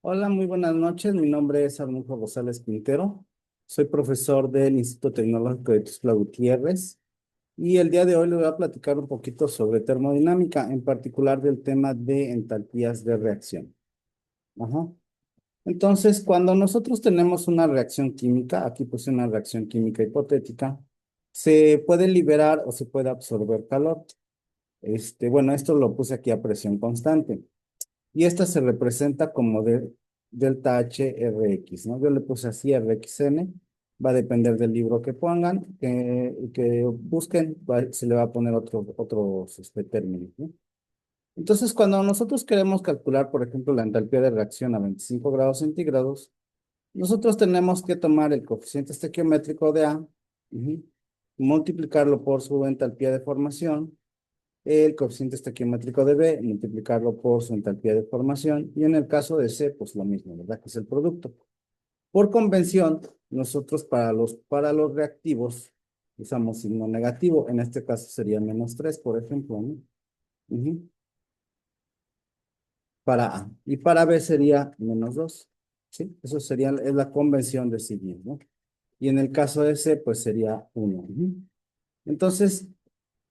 Hola, muy buenas noches. Mi nombre es Arnulfo González Quintero. Soy profesor del Instituto Tecnológico de Tuxtla Gutiérrez y el día de hoy le voy a platicar un poquito sobre termodinámica, en particular del tema de entalpías de reacción. Ajá. Entonces, cuando nosotros tenemos una reacción química, aquí puse una reacción química hipotética, se puede liberar o se puede absorber calor. Bueno, esto lo puse aquí a presión constante. Y esta se representa como delta H R X, ¿no? Yo le puse así RXN, va a depender del libro que pongan, que busquen, se le va a poner otros términos, ¿no? Entonces, cuando nosotros queremos calcular, por ejemplo, la entalpía de reacción a 25 grados centígrados, nosotros tenemos que tomar el coeficiente estequiométrico de A, ujú, multiplicarlo por su entalpía de formación, el coeficiente estequiométrico de B, multiplicarlo por su entalpía de formación, y en el caso de C, pues lo mismo, ¿verdad? Que es el producto. Por convención, nosotros para los reactivos usamos signo negativo, en este caso sería -3, por ejemplo, ¿no? Ujú. Para A. Y para B sería -2, ¿sí? Eso sería, es la convención de signo, ¿no? Y en el caso de C, pues sería 1. Ujú. Entonces,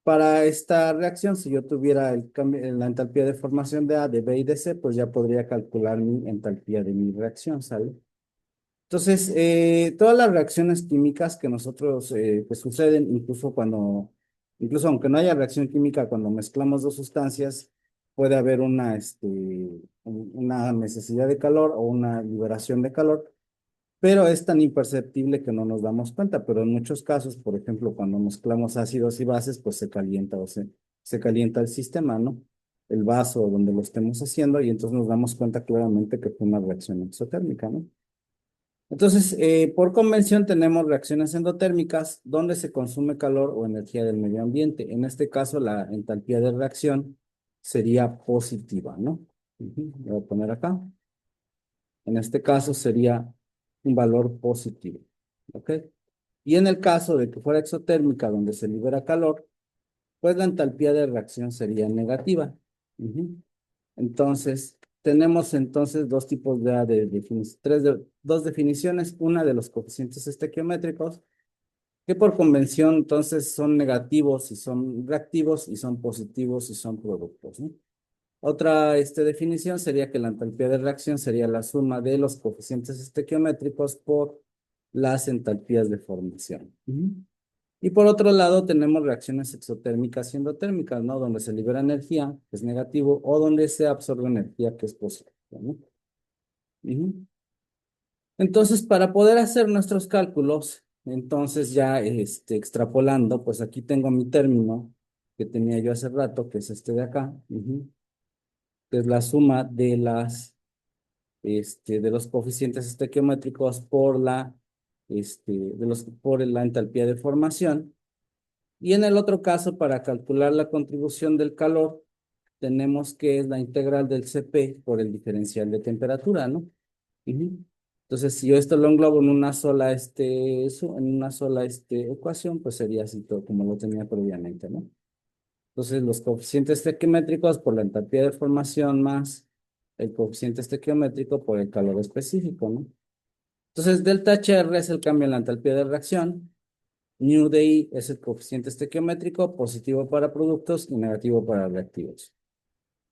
para esta reacción, si yo tuviera la entalpía de formación de A, de B y de C, pues ya podría calcular mi entalpía de mi reacción, ¿sale? Entonces, todas las reacciones químicas que nosotros, pues suceden, incluso aunque no haya reacción química, cuando mezclamos dos sustancias, puede haber una necesidad de calor o una liberación de calor, pero es tan imperceptible que no nos damos cuenta. Pero en muchos casos, por ejemplo, cuando mezclamos ácidos y bases, pues se calienta se calienta el sistema, ¿no? El vaso donde lo estemos haciendo, y entonces nos damos cuenta claramente que fue una reacción exotérmica, ¿no? Entonces, por convención tenemos reacciones endotérmicas donde se consume calor o energía del medio ambiente. En este caso, la entalpía de reacción sería positiva, ¿no? Ujú, lo voy a poner acá. En este caso sería un valor positivo. ¿Ok? Y en el caso de que fuera exotérmica, donde se libera calor, pues la entalpía de reacción sería negativa. Ujú. Entonces, tenemos entonces dos tipos de definiciones, dos definiciones, una de los coeficientes estequiométricos, que por convención entonces son negativos si son reactivos y son positivos si son productos, ¿no? Otra definición sería que la entalpía de reacción sería la suma de los coeficientes estequiométricos por las entalpías de formación. Ujú. Y por otro lado, tenemos reacciones exotérmicas y endotérmicas, ¿no? Donde se libera energía, que es negativo, o donde se absorbe energía, que es positivo, ¿no? Ujú. Entonces, para poder hacer nuestros cálculos, entonces ya extrapolando, pues aquí tengo mi término que tenía yo hace rato, que es este de acá, ujú, que es la suma de los coeficientes estequiométricos por la entalpía de formación. Y en el otro caso, para calcular la contribución del calor, tenemos que es la integral del Cp por el diferencial de temperatura, ¿no? Ujú. Entonces, si yo esto lo englobo en una sola, ecuación, pues sería así todo como lo tenía previamente, ¿no? Entonces, los coeficientes estequiométricos por la entalpía de formación más el coeficiente estequiométrico por el calor específico, ¿no? Entonces, delta HR es el cambio en la entalpía de reacción. Mu de I es el coeficiente estequiométrico, positivo para productos y negativo para reactivos.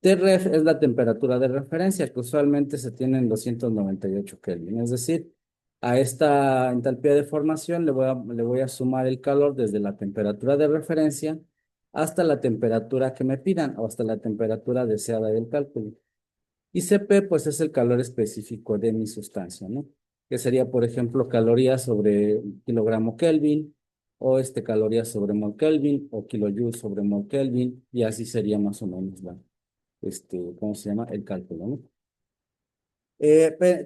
Tref es la temperatura de referencia, que usualmente se tiene en 298 Kelvin. Es decir, a esta entalpía de formación le voy a sumar el calor desde la temperatura de referencia hasta la temperatura que me pidan o hasta la temperatura deseada del cálculo. Y Cp, pues es el calor específico de mi sustancia, ¿no? Que sería, por ejemplo, calorías sobre kilogramo Kelvin, o calorías sobre mol Kelvin, o kilojoules sobre mol Kelvin, y así sería más o menos ¿cómo se llama? El cálculo, ¿no?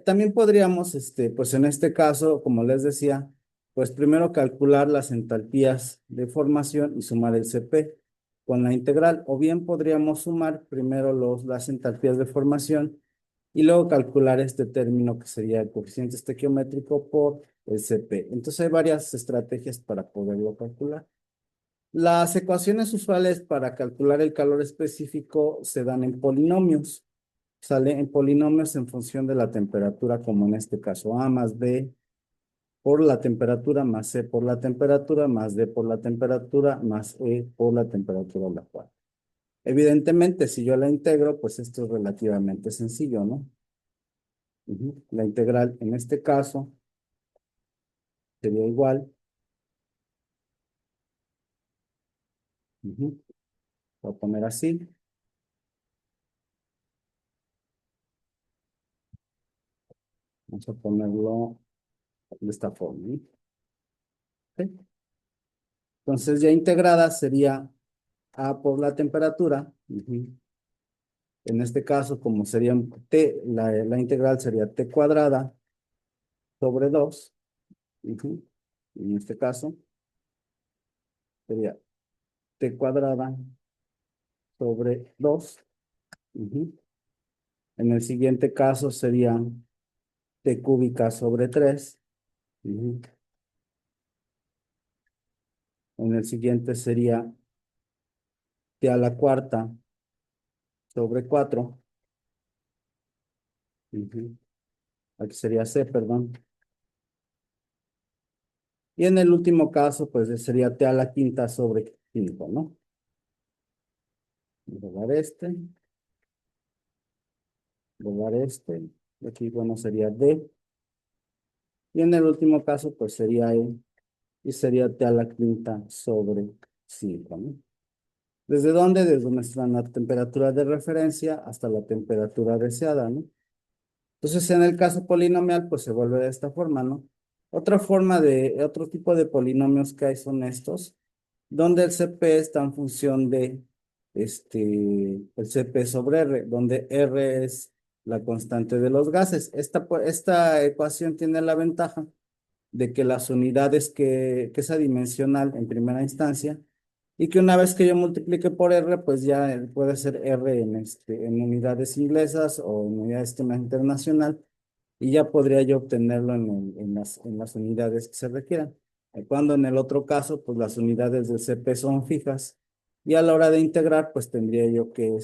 También podríamos, pues en este caso, como les decía, pues primero calcular las entalpías de formación y sumar el Cp con la integral, o bien podríamos sumar primero las entalpías de formación y luego calcular este término que sería el coeficiente estequiométrico por el Cp. Entonces hay varias estrategias para poderlo calcular. Las ecuaciones usuales para calcular el calor específico se dan en polinomios. sale en polinomios en función de la temperatura, como en este caso, A más B por la temperatura más C por la temperatura más D por la temperatura más E por la temperatura a la cual. Evidentemente, si yo la integro, pues esto es relativamente sencillo, ¿no? La integral en este caso sería igual. Voy a poner así. Vamos a ponerlo de esta forma, ¿no? ¿Ok? Entonces ya integrada sería A por la temperatura. En este caso, como sería un T, la integral sería T cuadrada sobre 2. En este caso sería T cuadrada sobre 2. En el siguiente caso sería T cúbica sobre 3. En el siguiente sería T a la cuarta sobre 4. Aquí sería C, perdón. Y en el último caso, pues sería T a la quinta sobre 5, ¿no? Doblar este, doblar este. Y aquí, bueno, sería D. Y en el último caso, pues sería E. Y sería T a la quinta sobre 5, ¿no? ¿Desde dónde? Desde nuestra temperatura de referencia hasta la temperatura deseada, ¿no? Entonces, en el caso polinomial, pues se vuelve de esta forma, ¿no? Otro tipo de polinomios que hay son estos, donde el CP está en función de el CP sobre R, donde R es la constante de los gases. Esta ecuación tiene la ventaja de que las unidades que es adimensional en primera instancia, y que una vez que yo multiplique por R, pues ya puede ser R en unidades inglesas o en unidades de sistema internacional, y ya podría yo obtenerlo en las unidades que se requieran. Cuando en el otro caso, pues las unidades del CP son fijas, y a la hora de integrar, pues tendría yo que,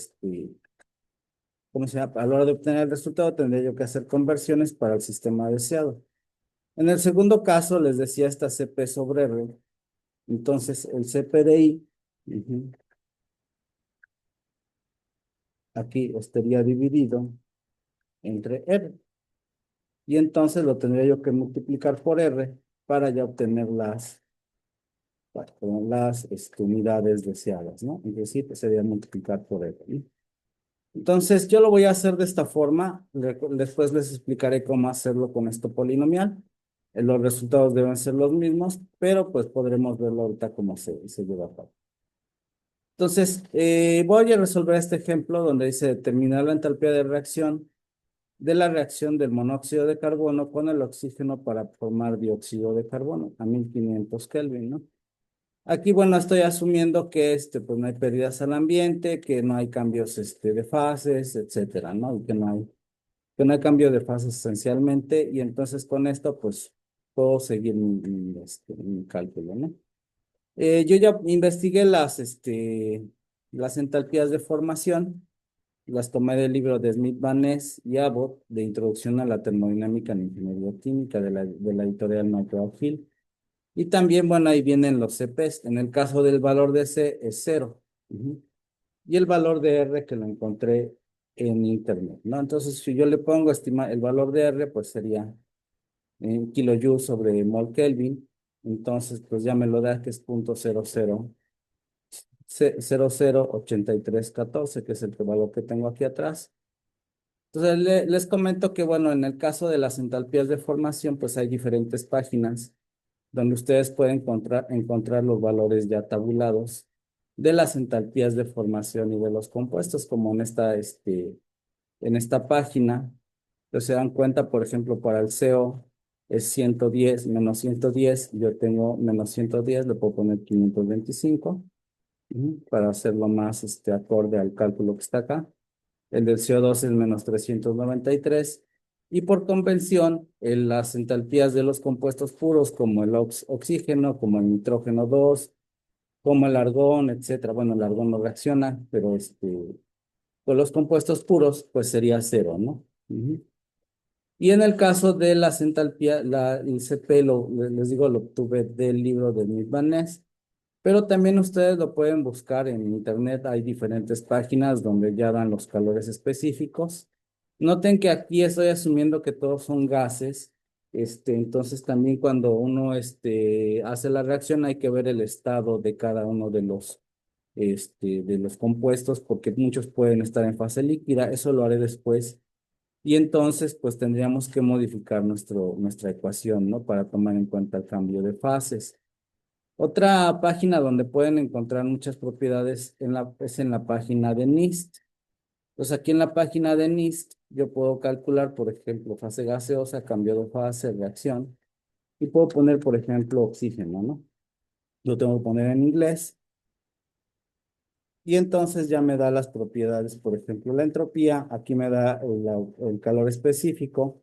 ¿cómo se llama? A la hora de obtener el resultado, tendría yo que hacer conversiones para el sistema deseado. En el segundo caso, les decía esta CP sobre R. Entonces, el CP de I, aquí estaría dividido entre R. Y entonces lo tendría yo que multiplicar por R para ya obtener las unidades deseadas, ¿no? Es decir, pues sería multiplicar por R, ¿no? Entonces, yo lo voy a hacer de esta forma. Después les explicaré cómo hacerlo con esto polinomial. Los resultados deben ser los mismos, pero pues podremos verlo ahorita cómo se lleva a cabo. Entonces, voy a resolver este ejemplo donde dice determinar la entalpía de reacción de la reacción del monóxido de carbono con el oxígeno para formar dióxido de carbono a 1500 Kelvin, ¿no? Aquí, bueno, estoy asumiendo que pues no hay pérdidas al ambiente, que no hay cambios de fases, etcétera, ¿no? Y que no hay cambio de fases esencialmente, y entonces con esto, pues, puedo seguir mi cálculo, ¿no? Yo ya investigué las entalpías de formación, las tomé del libro de Smith, Van Ness y Abbott, de Introducción a la Termodinámica en Ingeniería Química de la editorial Natural Hill. Y también, bueno, ahí vienen los CPs. En el caso del valor de C es 0. Y el valor de R que lo encontré en internet, ¿no? Entonces, si yo le pongo estimar el valor de R, pues sería en kilojoules sobre mol Kelvin. Entonces, pues ya me lo da que es 0.008314, que es el valor que tengo aquí atrás. Entonces, les comento que, bueno, en el caso de las entalpías de formación, pues hay diferentes páginas donde ustedes pueden encontrar los valores ya tabulados de las entalpías de formación y de los compuestos, como en esta página. Entonces se dan cuenta, por ejemplo, para el CO es 110 menos 110, yo tengo menos 110, le puedo poner 525, para hacerlo más acorde al cálculo que está acá. El del CO2 es menos 393. Y por convención, las entalpías de los compuestos puros, como el oxígeno, como el nitrógeno 2, como el argón, etcétera. Bueno, el argón no reacciona, pero Con los compuestos puros, pues sería cero, ¿no? Ujú. Y en el caso de las entalpías, el CP, les digo, lo obtuve del libro de Nick Van Ness, pero también ustedes lo pueden buscar en internet. Hay diferentes páginas donde ya dan los calores específicos. Noten que aquí estoy asumiendo que todos son gases. Entonces también cuando uno hace la reacción hay que ver el estado de cada uno de los compuestos, porque muchos pueden estar en fase líquida. Eso lo haré después. Y entonces, pues tendríamos que modificar nuestra ecuación, ¿no? Para tomar en cuenta el cambio de fases. Otra página donde pueden encontrar muchas propiedades es en la página de NIST. Pues aquí en la página de NIST yo puedo calcular, por ejemplo, fase gaseosa, cambio de fase, reacción, y puedo poner, por ejemplo, oxígeno, ¿no? Lo tengo que poner en inglés y entonces ya me da las propiedades, por ejemplo, la entropía, aquí me da el calor específico.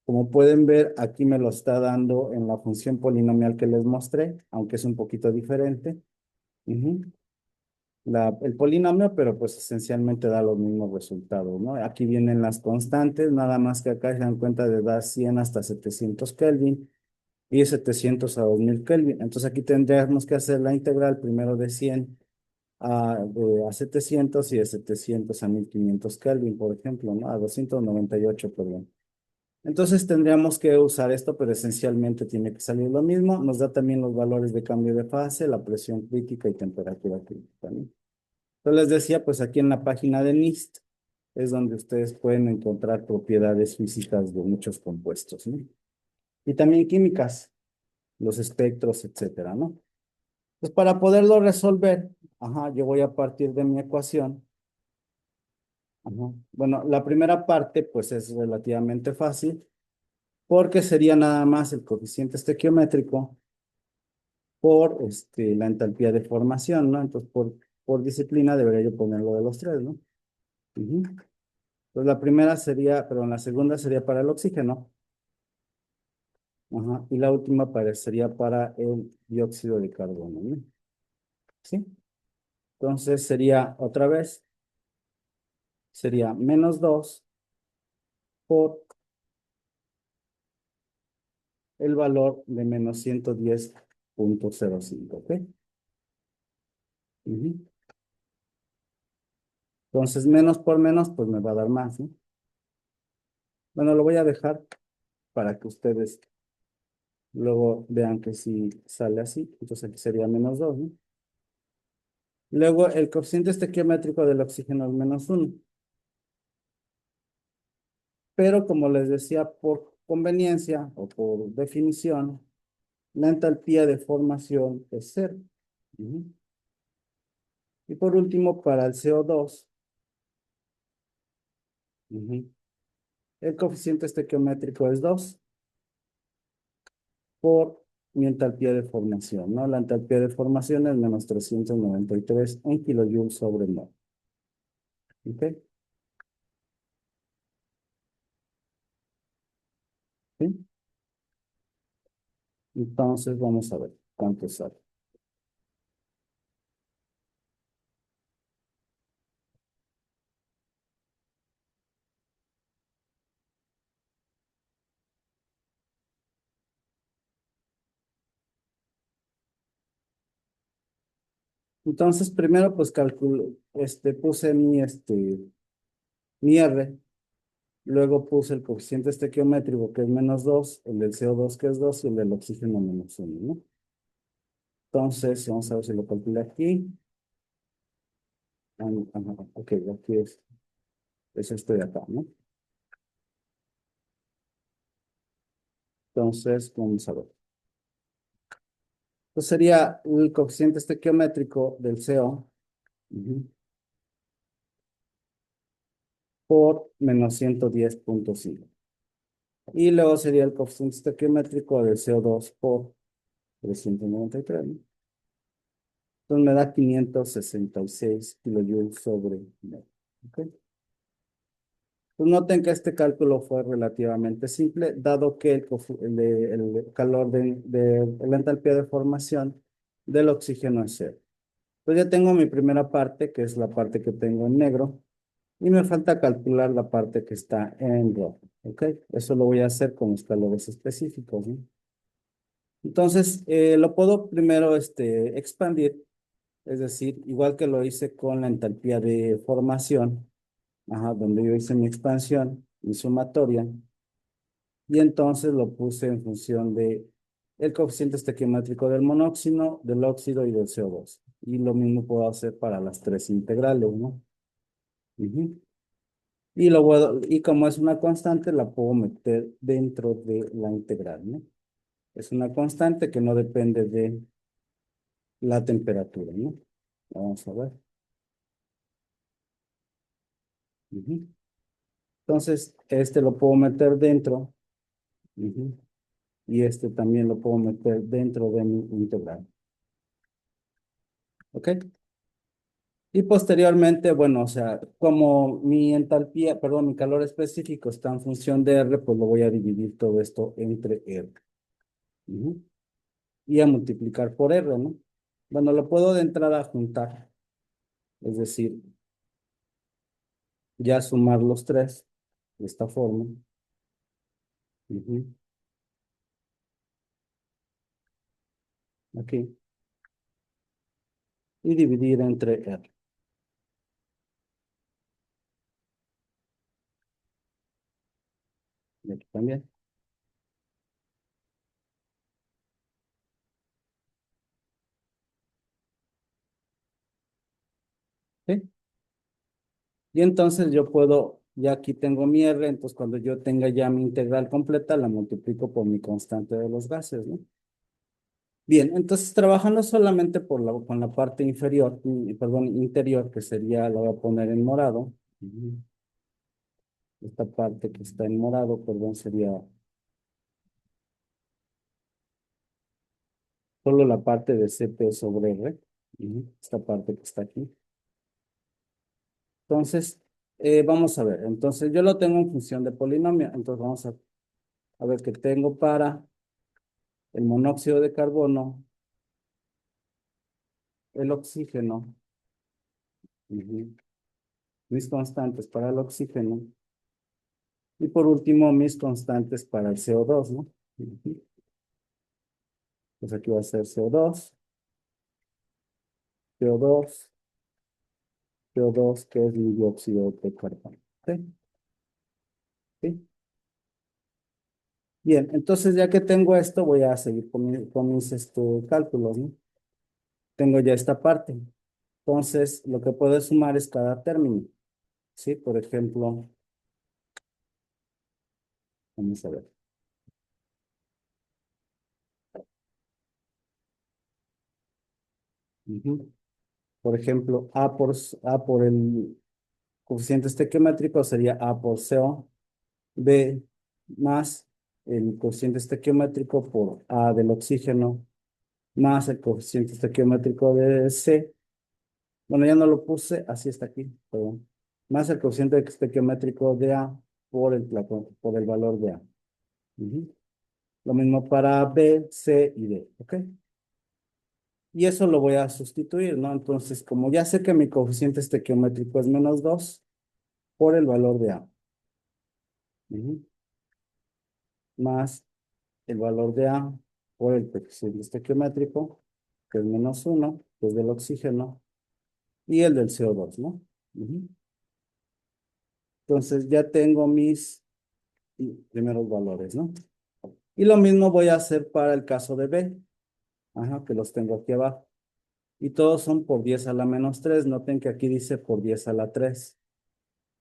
Como pueden ver, aquí me lo está dando en la función polinomial que les mostré, aunque es un poquito diferente. Ujú. El polinomio, pero pues esencialmente da los mismos resultados, ¿no? Aquí vienen las constantes, nada más que acá se dan cuenta de dar 100 hasta 700 Kelvin y de 700 a 2000 Kelvin. Entonces aquí tendríamos que hacer la integral primero de 100 a 700 y de 700 a 1500 Kelvin, por ejemplo, ¿no? A 298, perdón. Entonces tendríamos que usar esto, pero esencialmente tiene que salir lo mismo. Nos da también los valores de cambio de fase, la presión crítica y temperatura crítica, ¿no? Entonces les decía, pues aquí en la página de NIST es donde ustedes pueden encontrar propiedades físicas de muchos compuestos, ¿no? Y también químicas, los espectros, etcétera, ¿no? Pues para poderlo resolver, ajá, yo voy a partir de mi ecuación. Ajá. Bueno, la primera parte, pues es relativamente fácil, porque sería nada más el coeficiente estequiométrico por la entalpía de formación, ¿no? Entonces, por disciplina debería yo ponerlo de los tres, ¿no? Ujú. Pues la primera sería, pero la segunda sería para el oxígeno. Ajá. Y la última sería para el dióxido de carbono, ¿no? ¿Sí? Entonces sería otra vez, sería -2 por el valor de -110,05, ¿ok? Ujú. Entonces, menos por menos, pues me va a dar más, ¿no? Bueno, lo voy a dejar para que ustedes luego vean que si sale así. Entonces aquí sería -2, ¿no? Luego el coeficiente estequiométrico del oxígeno es -1. Pero como les decía, por conveniencia o por definición, la entalpía de formación es cero. Ujú. Y por último, para el CO2, ujú, el coeficiente estequiométrico es 2 por mi entalpía de formación, ¿no? La entalpía de formación es -393 en kilojoules sobre mol. ¿Ok? ¿Sí? Entonces vamos a ver cuánto sale. Entonces, primero, pues calculo, puse mi R, luego puse el coeficiente estequiométrico, que es -2, el del CO2, que es 2 y el del oxígeno -1, ¿no? Entonces, vamos a ver si lo calculé aquí. Ajá, ok, aquí es este de acá, ¿no? Entonces, vamos a ver. Entonces sería el coeficiente estequiométrico del CO, ujú, por -110,5. Y luego sería el coeficiente estequiométrico del CO2 por 393, ¿no? Entonces me da 566 kilojoules sobre metro. ¿Ok? Pues noten que este cálculo fue relativamente simple, dado que el calor de la entalpía de formación del oxígeno es cero. Pues ya tengo mi primera parte, que es la parte que tengo en negro. Y me falta calcular la parte que está en rojo, ¿ok? Eso lo voy a hacer con los calores específicos, ¿no? Entonces, lo puedo primero expandir, es decir, igual que lo hice con la entalpía de formación, ajá, donde yo hice mi expansión, mi sumatoria, y entonces lo puse en función de el coeficiente estequiométrico del monóxido, del óxido y del CO2. Y lo mismo puedo hacer para las tres integrales, ¿no? Ujú. Y como es una constante, la puedo meter dentro de la integral, ¿no? Es una constante que no depende de la temperatura, ¿no? Vamos a ver. Ujú. Entonces, este lo puedo meter dentro. Ujú. Y este también lo puedo meter dentro de mi integral. ¿Ok? Y posteriormente, bueno, o sea, como mi entalpía, perdón, mi calor específico está en función de R, pues lo voy a dividir todo esto entre R. Ujú. Y a multiplicar por R, ¿no? Bueno, lo puedo de entrada juntar, es decir, ya sumar los tres de esta forma. Ujú. Aquí. Y dividir entre R. Y aquí también. ¿Sí? Y entonces yo puedo, ya aquí tengo mi R, entonces cuando yo tenga ya mi integral completa, la multiplico por mi constante de los gases, ¿no? Bien, entonces trabajando solamente con la parte inferior, perdón, interior, que sería, la voy a poner en morado. Ujú. Esta parte que está en morado, perdón, sería solo la parte de CP sobre R. Ujú. Esta parte que está aquí. Entonces, vamos a ver. Entonces, yo lo tengo en función de polinomio. Entonces, vamos a ver qué tengo para el monóxido de carbono, el oxígeno, ujú, mis constantes para el oxígeno y por último mis constantes para el CO2, ¿no? Ujú. Pues aquí va a ser CO2, CO2, que es mi dióxido de carbono. ¿Sí? ¿Sí? Bien, entonces ya que tengo esto, voy a seguir con mis cálculos, ¿no? Tengo ya esta parte. Entonces, lo que puedo sumar es cada término, ¿sí? Por ejemplo, vamos a ver. Ujú. Por ejemplo, A por el coeficiente estequiométrico sería A por CO, B más el coeficiente estequiométrico por A del oxígeno, más el coeficiente estequiométrico de C. Bueno, ya no lo puse, así está aquí, perdón. Más el coeficiente estequiométrico de A por el valor de A. Ujú. Lo mismo para B, C y D, ¿ok? Y eso lo voy a sustituir, ¿no? Entonces, como ya sé que mi coeficiente estequiométrico es -2 por el valor de A, ujú, más el valor de A por el coeficiente estequiométrico, que es -1, que es del oxígeno, y el del CO2, ¿no? Ujú. Entonces ya tengo mis primeros valores, ¿no? Y lo mismo voy a hacer para el caso de B, ajá, que los tengo aquí abajo. Y todos son por 10 a la -3. Noten que aquí dice por 10 a la 3.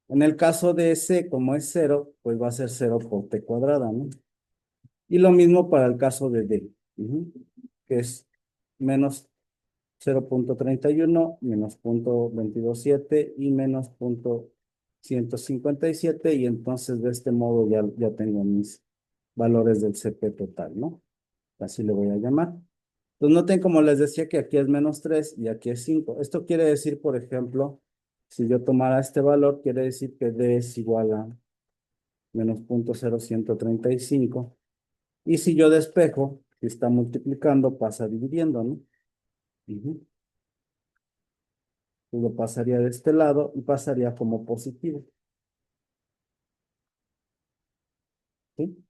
En el caso de C, como es cero, pues va a ser 0 por T cuadrada, ¿no? Y lo mismo para el caso de D, ujú, que es menos 0,31 menos 0,227 y menos 0,157 y entonces de este modo ya tengo mis valores del CP total, ¿no? Así le voy a llamar. Entonces noten como les decía que aquí es -3 y aquí es 5. Esto quiere decir, por ejemplo, si yo tomara este valor, quiere decir que D es igual a -0,0135. Y si yo despejo, si está multiplicando, pasa dividiendo, ¿no? Ujú. Pues lo pasaría de este lado y pasaría como positivo, ¿sí?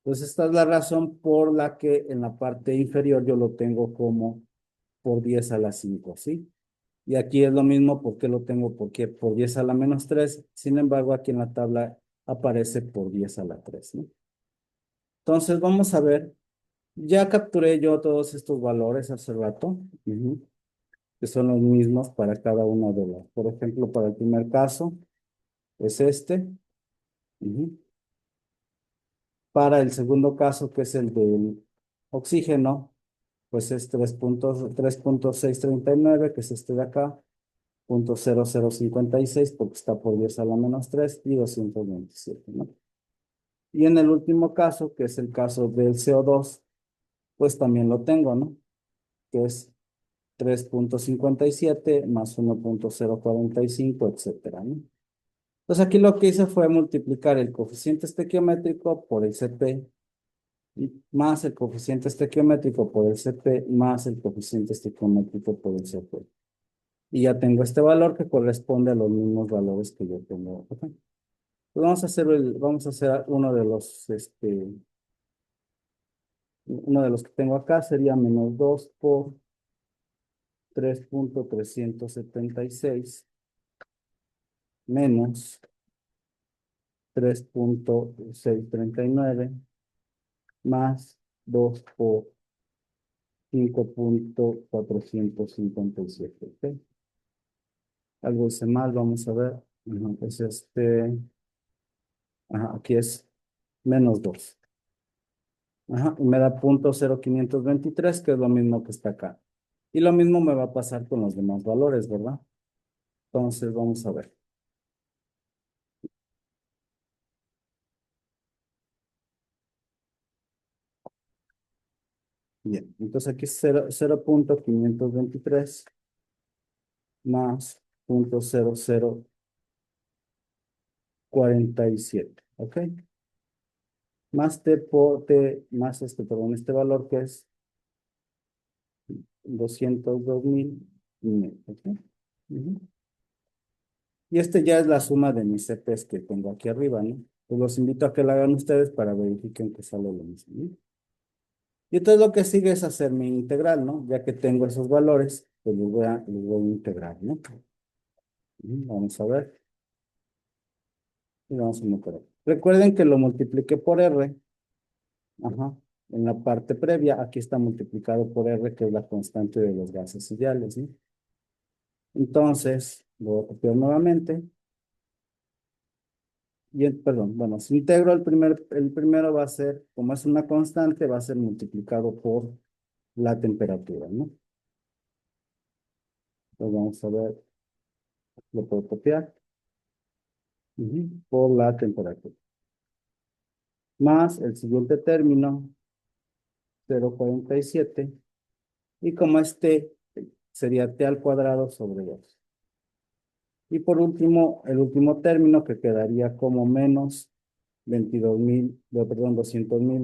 Entonces, esta es la razón por la que en la parte inferior yo lo tengo como por 10 a la 5, ¿sí? Y aquí es lo mismo, ¿por qué lo tengo? Porque por 10 a la menos 3. Sin embargo, aquí en la tabla aparece por 10 a la 3, ¿no? Entonces, vamos a ver, ya capturé yo todos estos valores hace rato, que son los mismos para cada uno de los. Por ejemplo, para el primer caso es este. ujú. Para el segundo caso, que es el del oxígeno, pues es 3.639, que es este de acá, 0.0056, porque está por 10 a la menos 3 y 227, ¿no? Y en el último caso, que es el caso del CO2, pues también lo tengo, ¿no? Que es 3.57 más 1.045, etcétera, ¿no? Entonces aquí lo que hice fue multiplicar el coeficiente estequiométrico por el CP más el coeficiente estequiométrico por el CP más el coeficiente estequiométrico por el CP. Y ya tengo este valor que corresponde a los mismos valores que yo tengo acá. Pues vamos a hacer uno de los que tengo acá sería menos 2 por 3.376 menos 3.639 más 2 por 5.457. ¿Ok? Algo hice mal, vamos a ver. Ajá, es aquí es menos 2. Ajá, y me da 0.0523, que es lo mismo que está acá. Y lo mismo me va a pasar con los demás valores, ¿verdad? Entonces, vamos a ver. Bien, entonces aquí es 0.523 más 0.0047, ¿ok? Más T por T, más perdón, este valor que es 202.000, ¿ok? Ujú. Y este ya es la suma de mis CPs que tengo aquí arriba, ¿no? Pues los invito a que lo hagan ustedes para verifiquen que sale lo mismo, ¿no? Y entonces lo que sigue es hacer mi integral, ¿no? Ya que tengo esos valores, pues los voy a integrar, ¿no? Vamos a ver. Y vamos a meter. Recuerden que lo multipliqué por R. Ajá. En la parte previa, aquí está multiplicado por R, que es la constante de los gases ideales, ¿no? Entonces, lo voy a copiar nuevamente. Perdón, bueno, si integro el primero va a ser, como es una constante, va a ser multiplicado por la temperatura, ¿no? Entonces vamos a ver, lo puedo copiar, por la temperatura. Más el siguiente término, 0.47, y como este sería t al cuadrado sobre 2. Y por último, el último término que quedaría como menos 22.000, perdón, 200.000,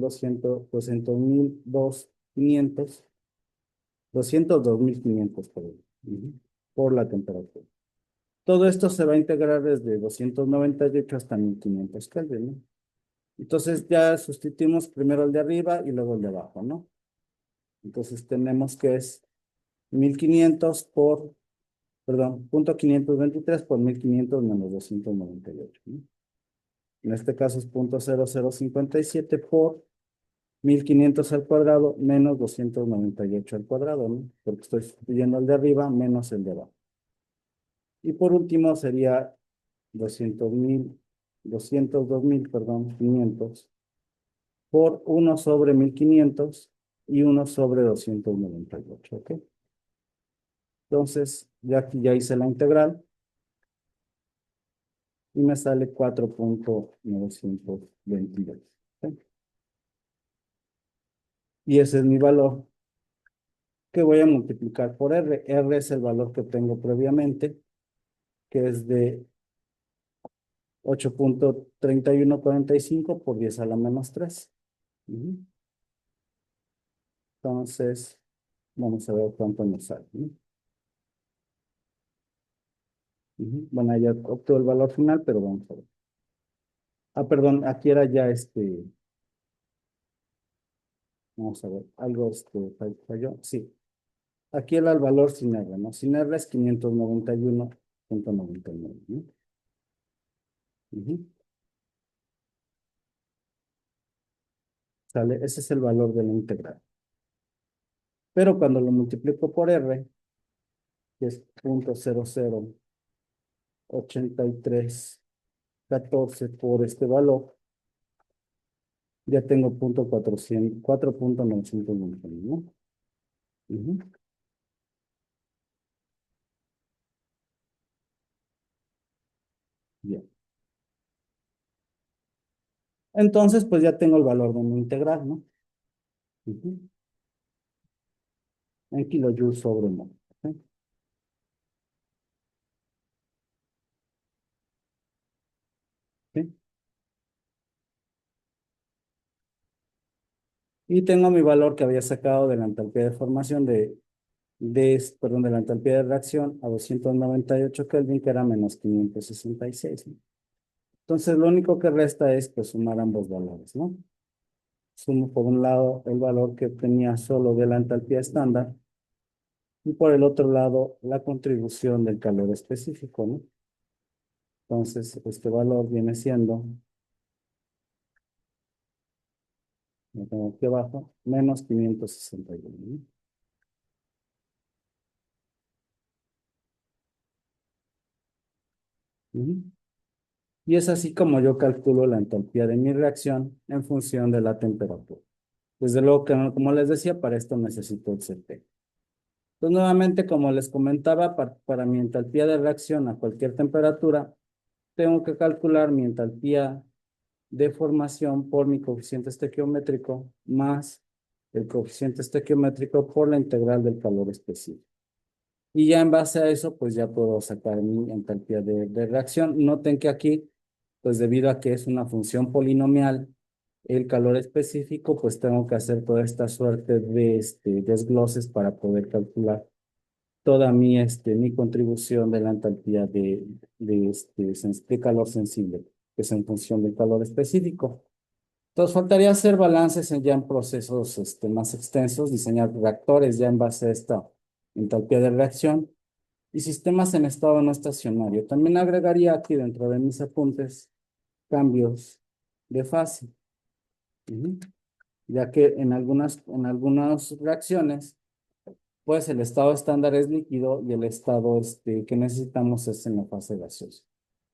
202.500, perdón, por la temperatura. Todo esto se va a integrar desde 298 hasta 1500 Kelvin, ¿no? Entonces ya sustituimos primero el de arriba y luego el de abajo, ¿no? Entonces tenemos que es 1500 por, perdón, 523 por 1500 menos 298, ¿no? En este caso es 0.0057 por 1500 al cuadrado menos 298 al cuadrado, ¿no? Porque estoy sustituyendo el de arriba menos el de abajo. Y por último sería 202.000, perdón, 500 por 1/1500 y 1/298, ¿ok? Entonces, ya aquí ya hice la integral y me sale 4.922, ¿ok? Y ese es mi valor que voy a multiplicar por R. R es el valor que tengo previamente, que es de 8.3145 por 10 a la menos 3. Entonces, vamos a ver cuánto nos sale, ¿no? Ujú. Bueno, ya obtuvo el valor final, pero vamos a ver. Ah, perdón, aquí era ya vamos a ver, algo falló. Sí, aquí era el valor sin R, ¿no? Sin R es 591,99, ¿no? Ujú. Sale, ese es el valor de la integral. Pero cuando lo multiplico por R, que es 0.008314 por este valor, ya tengo 4.991, ¿no? Ujú. Bien. Entonces, pues ya tengo el valor de mi integral, ¿no? Ujú. En kilojoules sobre mol. ¿Ok? ¿Ok? Y tengo mi valor que había sacado de la entalpía de formación perdón, de la entalpía de reacción a 298 Kelvin, que era menos 566, ¿no? Entonces, lo único que resta es pues sumar ambos valores, ¿no? Sumo por un lado el valor que tenía solo de la entalpía estándar y por el otro lado la contribución del calor específico, ¿no? Entonces, este valor viene siendo, lo tengo aquí abajo, menos 561, ¿no? Ujú. Y es así como yo calculo la entalpía de mi reacción en función de la temperatura. Desde luego que, como les decía, para esto necesito el CP. Entonces, nuevamente, como les comentaba, para mi entalpía de reacción a cualquier temperatura, tengo que calcular mi entalpía de formación por mi coeficiente estequiométrico más el coeficiente estequiométrico por la integral del calor específico. Y ya en base a eso, pues ya puedo sacar mi entalpía de reacción. Noten que aquí, pues debido a que es una función polinomial, el calor específico, pues tengo que hacer toda esta suerte de desgloses para poder calcular toda mi contribución de la entalpía de calor sensible, que es en función del calor específico. Entonces, faltaría hacer balances ya en procesos más extensos, diseñar reactores ya en base a esta entalpía de reacción y sistemas en estado no estacionario. También agregaría aquí dentro de mis apuntes cambios de fase, ujú, ya que en algunas reacciones, pues el estado estándar es líquido y el estado que necesitamos es en la fase gaseosa.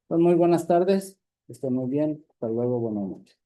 Pues muy buenas tardes, estén muy bien, hasta luego, buenas noches.